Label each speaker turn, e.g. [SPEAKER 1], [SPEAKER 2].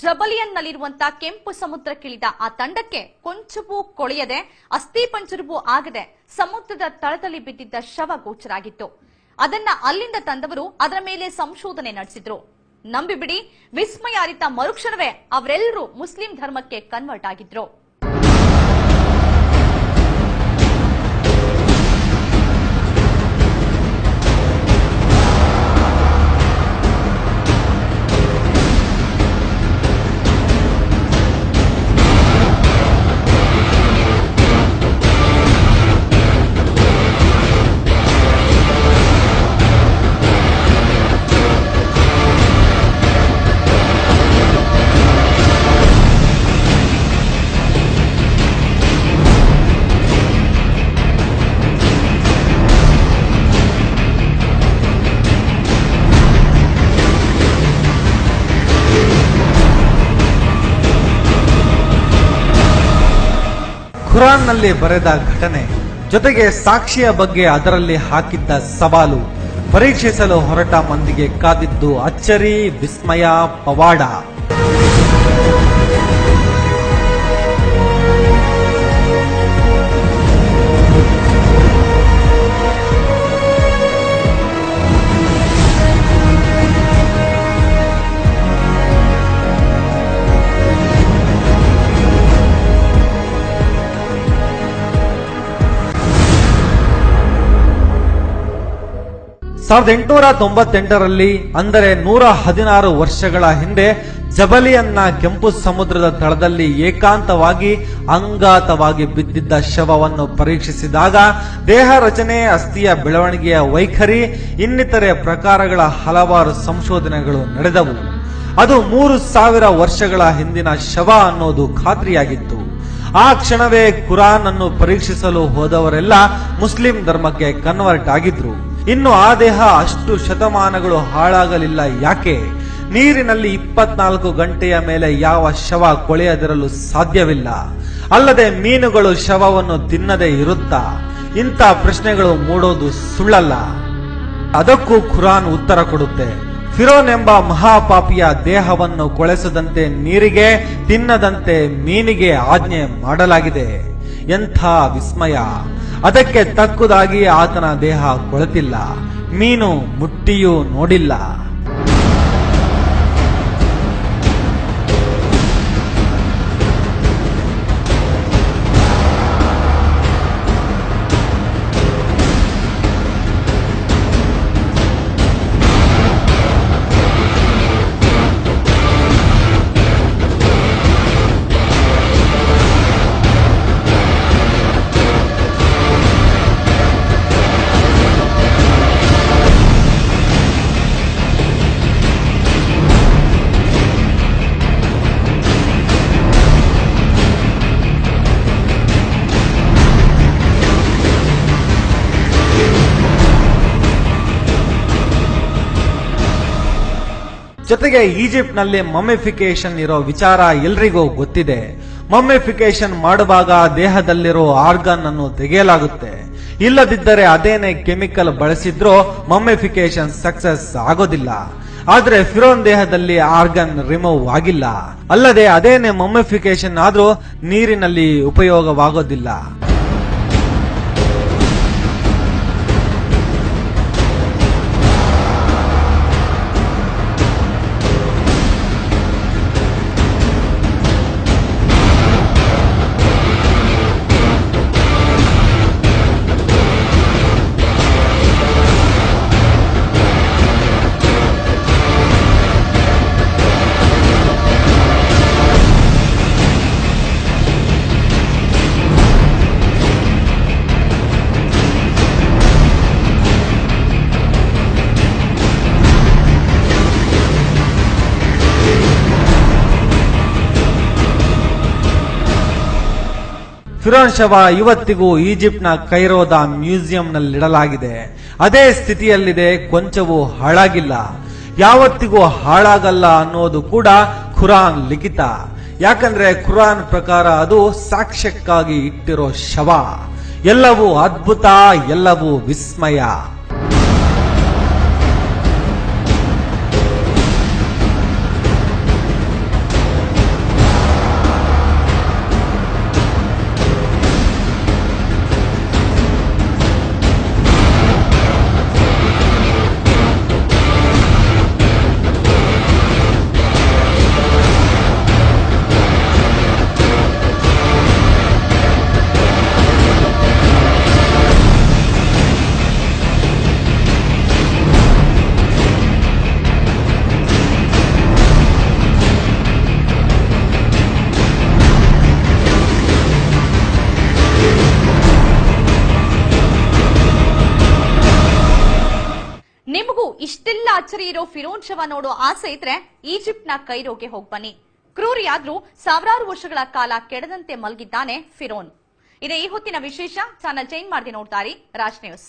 [SPEAKER 1] ಜಬಲಿಯನ್ನಲ್ಲಿರುವಂತಹ ಕೆಂಪು ಸಮುದ್ರಕ್ಕಿಳಿದ ಆ ತಂಡಕ್ಕೆ ಕೊಂಚವೂ ಕೊಳೆಯದೆ ಅಸ್ಥಿ ಪಂಜರವೂ ಆಗದೆ ಸಮುದ್ರದ ತಳದಲ್ಲಿ ಬಿದ್ದಿದ್ದ ಶವ ಗೋಚರಾಗಿತ್ತು. ಅದನ್ನ ಅಲ್ಲಿಂದ ತಂದವರು ಅದರ ಮೇಲೆ ಸಂಶೋಧನೆ ನಡೆಸಿದ್ರು. ನಂಬಿಬಿಡಿ, ವಿಸ್ಮಯ ಅರಿತ ಮರುಕ್ಷಣವೇ ಅವರೆಲ್ಲರೂ ಮುಸ್ಲಿಂ ಧರ್ಮಕ್ಕೆ ಕನ್ವರ್ಟ್ ಆಗಿದ್ರು.
[SPEAKER 2] ಖುರಾನ್ನಲ್ಲಿ ಬರೆದ ಘಟನೆ ಜೊತೆಗೆ ಸಾಕ್ಷಿಯ ಬಗ್ಗೆ ಅದರಲ್ಲಿ ಹಾಕಿದ್ದ ಸವಾಲು ಪರೀಕ್ಷಿಸಲು ಹೊರಟ ಮಂದಿಗೆ ಕಾದಿದ್ದು ಅಚ್ಚರಿ, ವಿಸ್ಮಯ, ಪವಾಡ. ಸಾವಿರದ 898ರಲ್ಲಿ ಅಂದರೆ 116 ವರ್ಷಗಳ ಹಿಂದೆ ಜಬಲಿಯನ್ನ ಕೆಂಪು ಸಮುದ್ರದ ತಳದಲ್ಲಿ ಏಕಾಂತವಾಗಿ ಅಂಗಾತವಾಗಿ ಬಿದ್ದಿದ್ದ ಶವವನ್ನು ಪರೀಕ್ಷಿಸಿದಾಗ ದೇಹ ರಚನೆ, ಅಸ್ಥಿಯ ಬೆಳವಣಿಗೆಯ ವೈಖರಿ ಇನ್ನಿತರೆ ಪ್ರಕಾರಗಳ ಹಲವಾರು ಸಂಶೋಧನೆಗಳು ನಡೆದವು. ಅದು 3000 ವರ್ಷಗಳ ಹಿಂದಿನ ಶವ ಅನ್ನೋದು ಖಾತ್ರಿಯಾಗಿತ್ತು. ಆ ಕ್ಷಣವೇ ಕುರಾನ್ ಅನ್ನು ಪರೀಕ್ಷಿಸಲು ಹೋದವರೆಲ್ಲ ಮುಸ್ಲಿಂ ಧರ್ಮಕ್ಕೆ ಕನ್ವರ್ಟ್ ಆಗಿದ್ರು. ಇನ್ನು ಆ ದೇಹ ಅಷ್ಟು ಶತಮಾನಗಳು ಹಾಳಾಗಲಿಲ್ಲ ಯಾಕೆ? ನೀರಿನಲ್ಲಿ 24 ಗಂಟೆಯ ಮೇಲೆ ಯಾವ ಶವ ಕೊಳೆಯದಿರಲು ಸಾಧ್ಯವಿಲ್ಲ. ಅಲ್ಲದೆ ಮೀನುಗಳು ಶವವನ್ನು ತಿನ್ನದೇ ಇರುತ್ತಾ? ಇಂಥ ಪ್ರಶ್ನೆಗಳು ಮೂಡೋದು ಸುಳ್ಳಲ್ಲ. ಅದಕ್ಕೂ ಖುರಾನ್ ಉತ್ತರ ಕೊಡುತ್ತೆ. ಫಿರೋನ್ ಎಂಬ ಮಹಾಪಾಪಿಯ ದೇಹವನ್ನು ಕೊಳೆಸದಂತೆ ನೀರಿಗೆ, ತಿನ್ನದಂತೆ ಮೀನಿಗೆ ಆಜ್ಞೆ ಮಾಡಲಾಗಿದೆ. ಎಂಥ ವಿಸ್ಮಯ! ಅದಕ್ಕೆ ತಕ್ಕುದಾಗಿ ಆತನ ದೇಹ ಕೊಳೆತಿಲ್ಲ, ಮೀನು ಮುಟ್ಟಿಯೂ ನೋಡಿಲ್ಲ. ಜೊತೆಗೆ ಈಜಿಪ್ಟ್ ನಲ್ಲಿ ಮಮ್ಮಿಫಿಕೇಶನ್ ಇರೋ ವಿಚಾರ ಎಲ್ರಿಗೂ ಗೊತ್ತಿದೆ. ಮಮ್ಮಿಫಿಕೇಶನ್ ಮಾಡುವಾಗ ದೇಹದಲ್ಲಿರೋ ಆರ್ಗನ್ ಅನ್ನು ತೆಗೆಯಲಾಗುತ್ತೆ. ಇಲ್ಲದಿದ್ದರೆ ಅದೇನೇ ಕೆಮಿಕಲ್ ಬಳಸಿದ್ರೂ ಮಮ್ಮಿಫಿಕೇಶನ್ ಸಕ್ಸಸ್ ಆಗೋದಿಲ್ಲ. ಆದ್ರೆ ಫಿರೋನ್ ದೇಹದಲ್ಲಿ ಆರ್ಗನ್ ರಿಮೂವ್ ಆಗಿಲ್ಲ. ಅಲ್ಲದೆ ಅದೇನೇ ಮಮ್ಮಿಫಿಕೇಶನ್ ಆದ್ರೂ ನೀರಿನಲ್ಲಿ ಉಪಯೋಗವಾಗೋದಿಲ್ಲ. ಫಿರೋನ್ ಶವ ಇವತ್ತಿಗೂ ಈಜಿಪ್ಟ್ನ ಕೈರೋದ ಮ್ಯೂಸಿಯಂನಲ್ಲಿಡಲಾಗಿದೆ. ಅದೇ ಸ್ಥಿತಿಯಲ್ಲಿದೆ, ಕೊಂಚವೂ ಹಾಳಾಗಿಲ್ಲ. ಯಾವತ್ತಿಗೂ ಹಾಳಾಗಲ್ಲ ಅನ್ನೋದು ಕೂಡ ಖುರಾನ್ ಲಿಖಿತ. ಯಾಕಂದ್ರೆ ಖುರಾನ್ ಪ್ರಕಾರ ಅದು ಸಾಕ್ಷ್ಯಕ್ಕಾಗಿ ಇಟ್ಟಿರೋ ಶವ. ಎಲ್ಲವೂ ಅದ್ಭುತ, ಎಲ್ಲವೂ ವಿಸ್ಮಯ.
[SPEAKER 1] ಇಷ್ಟೆಲ್ಲ ಅಚ್ಚರಿ ಇರೋ ಫಿರೋನ್ ಶವ ನೋಡೋ ಆಸೆ ಇದ್ರೆ ಈಜಿಪ್ಟ್ನ ಕೈರೋಗೆ ಹೋಗ್ ಬನ್ನಿ. ಕ್ರೂರಿಯಾದ್ರೂ ಸಾವಿರಾರು ವರ್ಷಗಳ ಕಾಲ ಕೆಡದಂತೆ ಮಲಗಿದ್ದಾನೆ ಫಿರೋನ್. ಇದೇ ಈ ಹೊತ್ತಿನ ವಿಶೇಷ. ಚಾನಲ್ ಚೇಂಜ್ ಮಾಡದೆ ನೋಡ್ತಾರಿ ರಾಜ್ ನ್ಯೂಸ್.